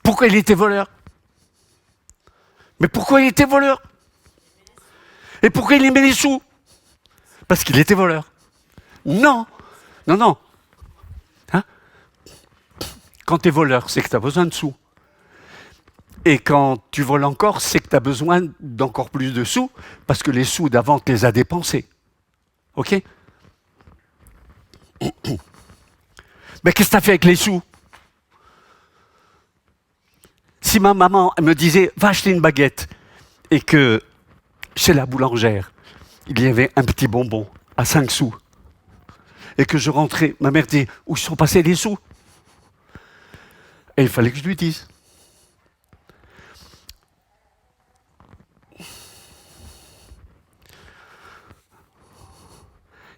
Pourquoi il était voleur? Mais pourquoi il était voleur? Et pourquoi il aimait les sous? Parce qu'il était voleur. Non. Hein? Quand tu es voleur, c'est que tu as besoin de sous. Et quand tu voles encore, c'est que tu as besoin d'encore plus de sous, parce que les sous d'avant, tu les as dépensés. OK? Mais qu'est-ce que tu as fait avec les sous? Si ma maman me disait, va acheter une baguette, et que chez la boulangère, il y avait un petit bonbon à 5 sous, et que je rentrais, ma mère dit, où sont passés les sous? Et il fallait que je lui dise.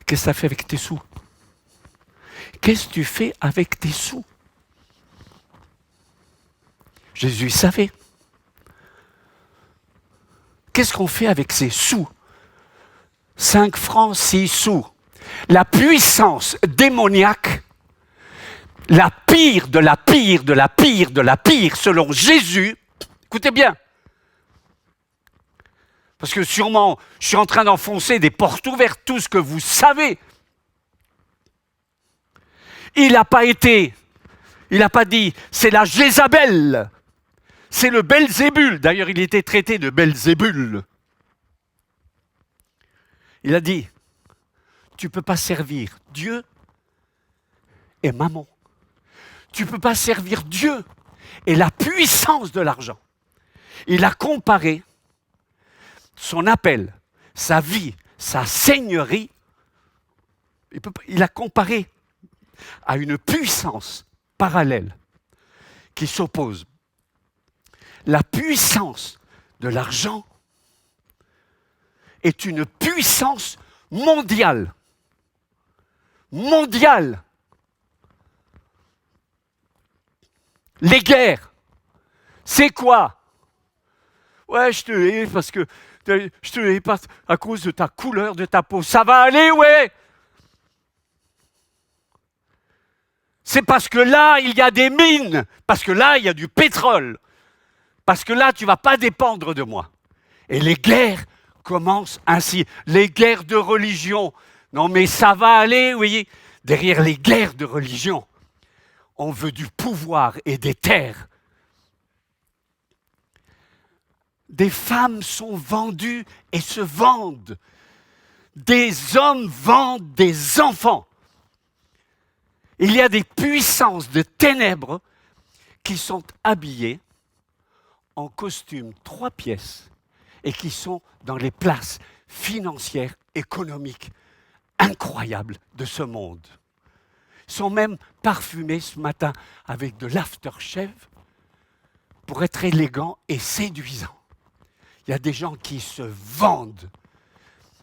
Qu'est-ce que ça fait avec tes sous? Qu'est-ce que tu fais avec tes sous? Jésus savait. Qu'est-ce qu'on fait avec ces sous? 5 francs, 6 sous. La puissance démoniaque, la pire de la pire de la pire de la pire, selon Jésus, écoutez bien, parce que sûrement, je suis en train d'enfoncer des portes ouvertes, tout ce que vous savez. Il n'a pas dit, c'est la Jézabel, c'est le Belzébul. D'ailleurs, il était traité de Belzébul. Il a dit, tu ne peux pas servir Dieu et mammon. Tu ne peux pas servir Dieu et la puissance de l'argent. Il a comparé son appel, sa vie, sa seigneurie, il a comparé à une puissance parallèle qui s'oppose. La puissance de l'argent est une puissance mondiale. Mondiale. Les guerres, c'est quoi? Ouais, je te hais parce que je te hais pas à cause de ta couleur de ta peau. Ça va aller, ouais. C'est parce que là, il y a des mines, parce que là, il y a du pétrole, parce que là, tu ne vas pas dépendre de moi. Et les guerres commencent ainsi. Les guerres de religion. Non, mais ça va aller, vous voyez. Derrière les guerres de religion, on veut du pouvoir et des terres. Des femmes sont vendues et se vendent. Des hommes vendent des enfants. Il y a des puissances de ténèbres qui sont habillées en costume 3 pièces et qui sont dans les places financières, économiques incroyables de ce monde. Ils sont même parfumés ce matin avec de l'aftershave pour être élégants et séduisants. Il y a des gens qui se vendent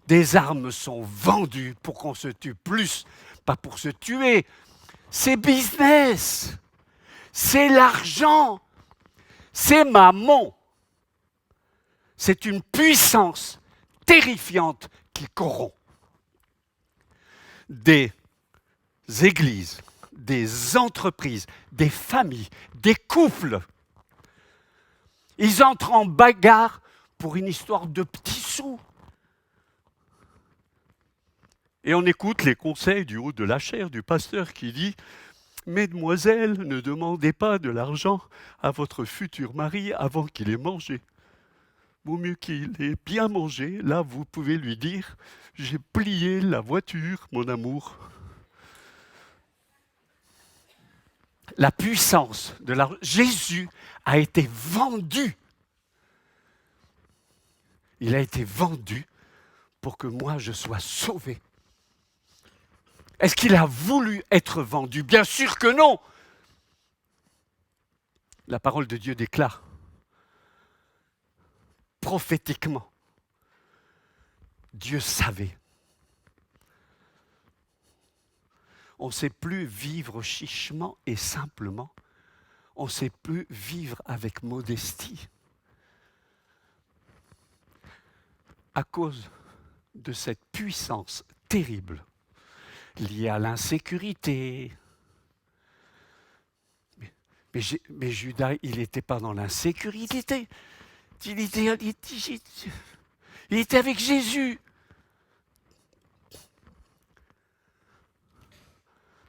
Des armes sont vendues pour qu'on se tue plus, pas pour se tuer. C'est business. C'est l'argent. C'est mammon. C'est une puissance terrifiante qui corrompt. Des églises, des entreprises, des familles, des couples. Ils entrent en bagarre pour une histoire de petits sous. Et on écoute les conseils du haut de la chair du pasteur qui dit « Mesdemoiselles, ne demandez pas de l'argent à votre futur mari avant qu'il ait mangé. Vaut mieux qu'il ait bien mangé. Là, vous pouvez lui dire « J'ai plié la voiture, mon amour. » La puissance de l'argent. Jésus a été vendu. Il a été vendu pour que moi je sois sauvé. Est-ce qu'il a voulu être vendu? Bien sûr que non. La parole de Dieu déclare prophétiquement, Dieu savait. On ne sait plus vivre chichement et simplement. On ne sait plus vivre avec modestie. À cause de cette puissance terrible liée à l'insécurité. Mais Judas, il n'était pas dans l'insécurité. Il était avec Jésus.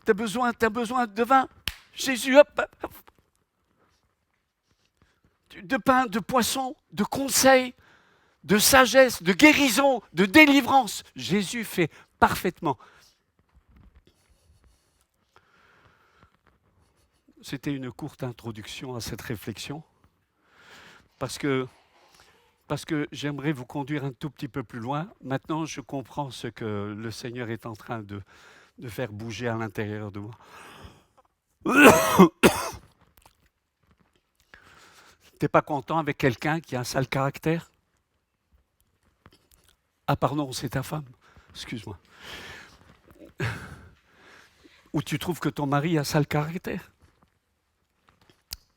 T'as besoin de vin? Jésus, hop, hop. De pain, de poisson, de conseils, de sagesse, de guérison, de délivrance. Jésus fait parfaitement. C'était une courte introduction à cette réflexion, parce que j'aimerais vous conduire un tout petit peu plus loin. Maintenant, je comprends ce que le Seigneur est en train de faire bouger à l'intérieur de moi. T'es pas content avec quelqu'un qui a un sale caractère? Ah pardon, c'est ta femme. Excuse-moi. Ou tu trouves que ton mari a un sale caractère?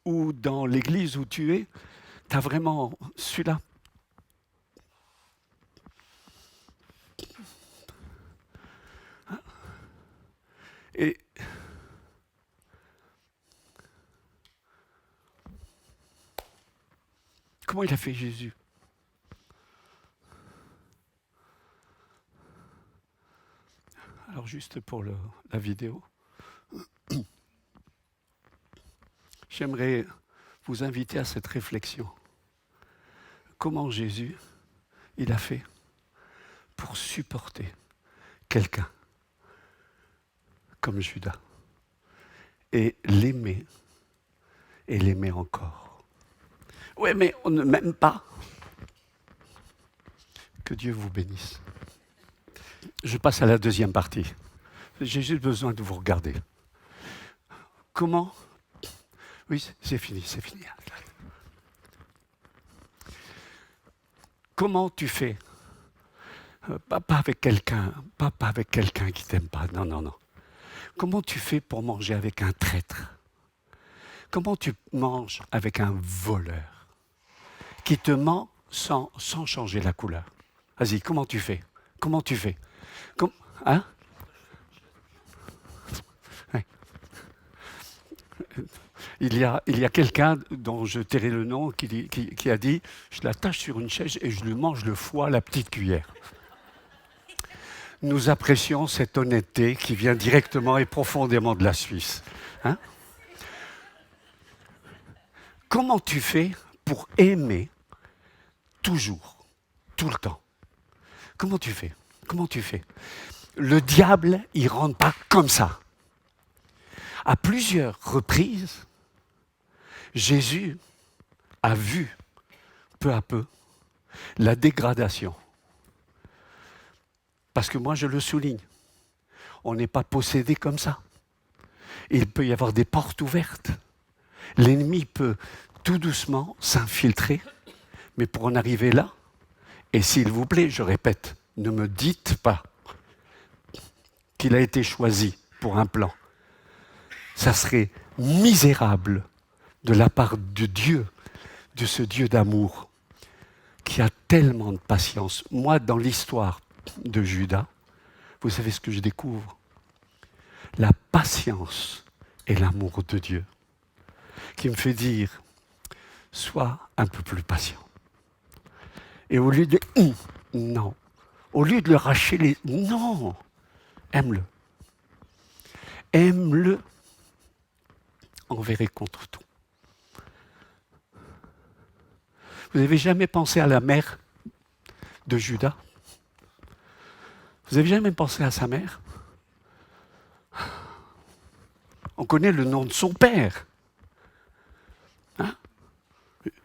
Ou dans l'église où tu es, tu as vraiment celui-là. Et comment il a fait Jésus? Alors juste pour la vidéo, j'aimerais vous inviter à cette réflexion. Comment Jésus, il a fait pour supporter quelqu'un comme Judas et l'aimer encore. Oui, mais on ne m'aime pas. Que Dieu vous bénisse. Je passe à la deuxième partie. J'ai juste besoin de vous regarder. Comment? Oui, c'est fini. Comment tu fais? Pas avec quelqu'un qui t'aime pas. Non. Comment tu fais pour manger avec un traître? Comment tu manges avec un voleur qui te ment sans changer la couleur? Vas-y, comment tu fais? Hein? Ouais. Il y a quelqu'un dont je tairai le nom qui a dit « Je l'attache sur une chaise et je lui mange le foie à la petite cuillère ». Nous apprécions cette honnêteté qui vient directement et profondément de la Suisse. Hein? Comment tu fais pour aimer toujours, tout le temps? Comment tu fais? Le diable, il ne rentre pas comme ça. À plusieurs reprises, Jésus a vu peu à peu la dégradation. Parce que moi, je le souligne, on n'est pas possédé comme ça. Il peut y avoir des portes ouvertes. L'ennemi peut tout doucement s'infiltrer, mais pour en arriver là, et s'il vous plaît, je répète, ne me dites pas qu'il a été choisi pour un plan. Ça serait misérable de la part de Dieu, de ce Dieu d'amour, qui a tellement de patience. Moi, dans l'histoire de Judas, vous savez ce que je découvre? La patience et l'amour de Dieu, qui me fait dire, sois un peu plus patient. Et au lieu de non, au lieu de le racher les... Non, aime-le. Aime-le envers et contre tout. Vous n'avez jamais pensé à la mère de Judas? Vous n'avez jamais pensé à sa mère? On connaît le nom de son père. Hein?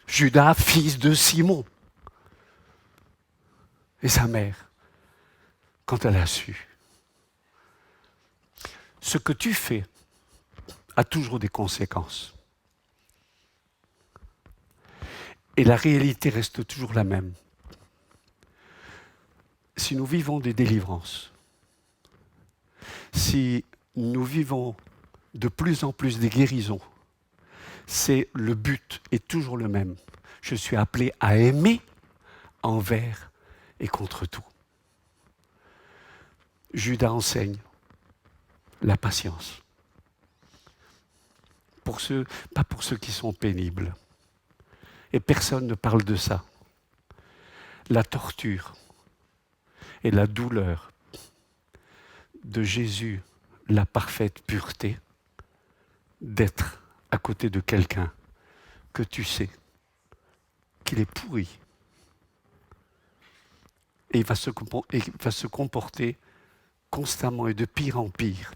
Judas, fils de Simon. Et sa mère, quand elle a su. Ce que tu fais a toujours des conséquences. Et la réalité reste toujours la même. Si nous vivons des délivrances, si nous vivons de plus en plus des guérisons, c'est le but est toujours le même. Je suis appelé à aimer envers et contre tout. Judas enseigne la patience. Pas pour ceux qui sont pénibles. Et personne ne parle de ça. La torture et la douleur de Jésus, la parfaite pureté, d'être à côté de quelqu'un que tu sais qu'il est pourri. Et il va se comporter constamment et de pire en pire.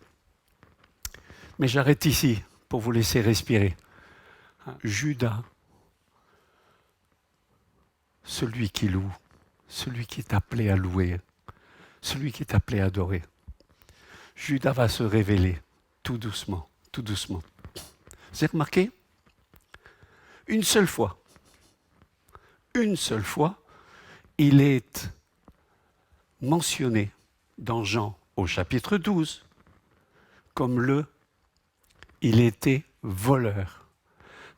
Mais j'arrête ici pour vous laisser respirer. Judas, celui qui loue, celui qui est appelé à louer, celui qui est appelé à adorer. Judas va se révéler tout doucement, tout doucement. Vous avez remarqué? Une seule fois, il est mentionné dans Jean au chapitre 12 comme il était voleur,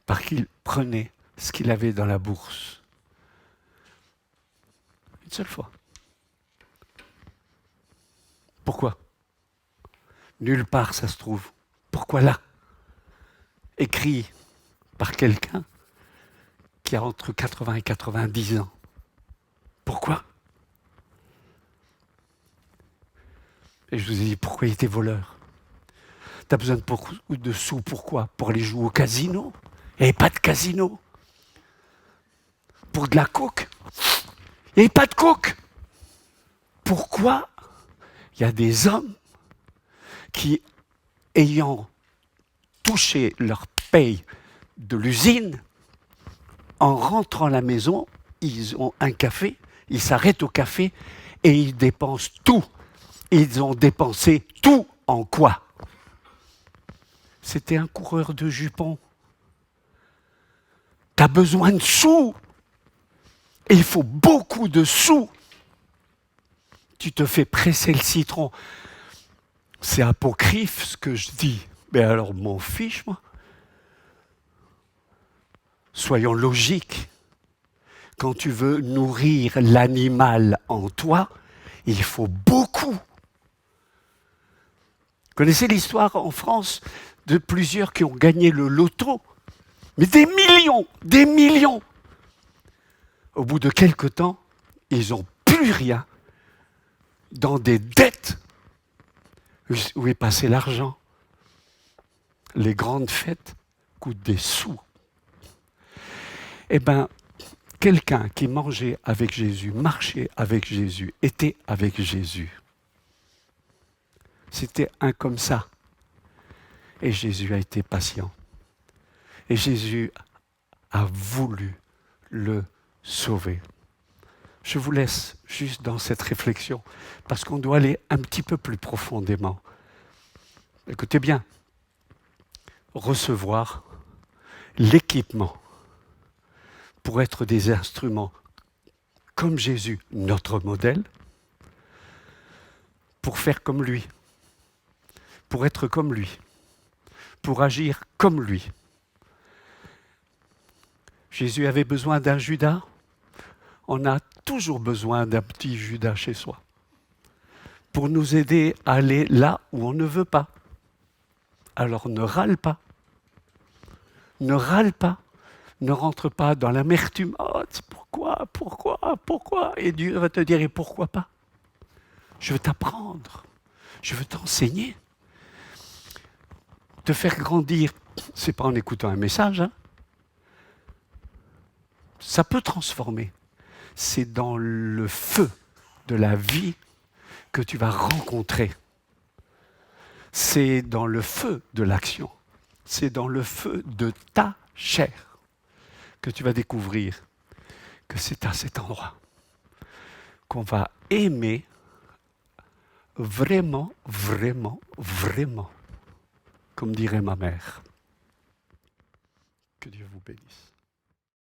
parce qu'il prenait ce qu'il avait dans la bourse. Une seule fois. Pourquoi? Nulle part ça se trouve. Pourquoi là? Écrit par quelqu'un qui a entre 80 et 90 ans. Pourquoi? Et je vous ai dit, pourquoi il était voleur? Tu as besoin de sous, pourquoi? Pour aller jouer au casino? Il n'y avait pas de casino. Pour de la coke? Il n'y avait pas de coke. Pourquoi? Il y a des hommes qui, ayant touché leur paye de l'usine, en rentrant à la maison, ils ont un café, ils s'arrêtent au café et ils dépensent tout. Ils ont dépensé tout en quoi? C'était un coureur de jupons. Tu as besoin de sous. Et il faut beaucoup de sous. Tu te fais presser le citron. C'est apocryphe ce que je dis. Mais alors, m'en fiche, moi. Soyons logiques. Quand tu veux nourrir l'animal en toi, il faut beaucoup. Vous connaissez l'histoire en France de plusieurs qui ont gagné le loto? Mais des millions. Au bout de quelque temps, ils n'ont plus rien dans des dettes. Où est passé l'argent? Les grandes fêtes coûtent des sous. Eh bien, quelqu'un qui mangeait avec Jésus, marchait avec Jésus, était avec Jésus. C'était un comme ça. Et Jésus a été patient. Et Jésus a voulu le sauver. Je vous laisse juste dans cette réflexion, parce qu'on doit aller un petit peu plus profondément. Écoutez bien, recevoir l'équipement pour être des instruments comme Jésus, notre modèle, pour faire comme lui, pour être comme lui, pour agir comme lui. Jésus avait besoin d'un Judas. On a toujours besoin d'un petit Judas chez soi pour nous aider à aller là où on ne veut pas. Alors ne râle pas. Ne râle pas. Ne rentre pas dans l'amertume. Oh, pourquoi? Et Dieu va te dire, et pourquoi pas? Je veux t'apprendre. Je veux t'enseigner. Te faire grandir, c'est pas en écoutant un message. Hein. Ça peut transformer. C'est dans le feu de la vie que tu vas rencontrer. C'est dans le feu de l'action. C'est dans le feu de ta chair que tu vas découvrir que c'est à cet endroit qu'on va aimer vraiment, vraiment, vraiment, comme dirait ma mère. Que Dieu vous bénisse.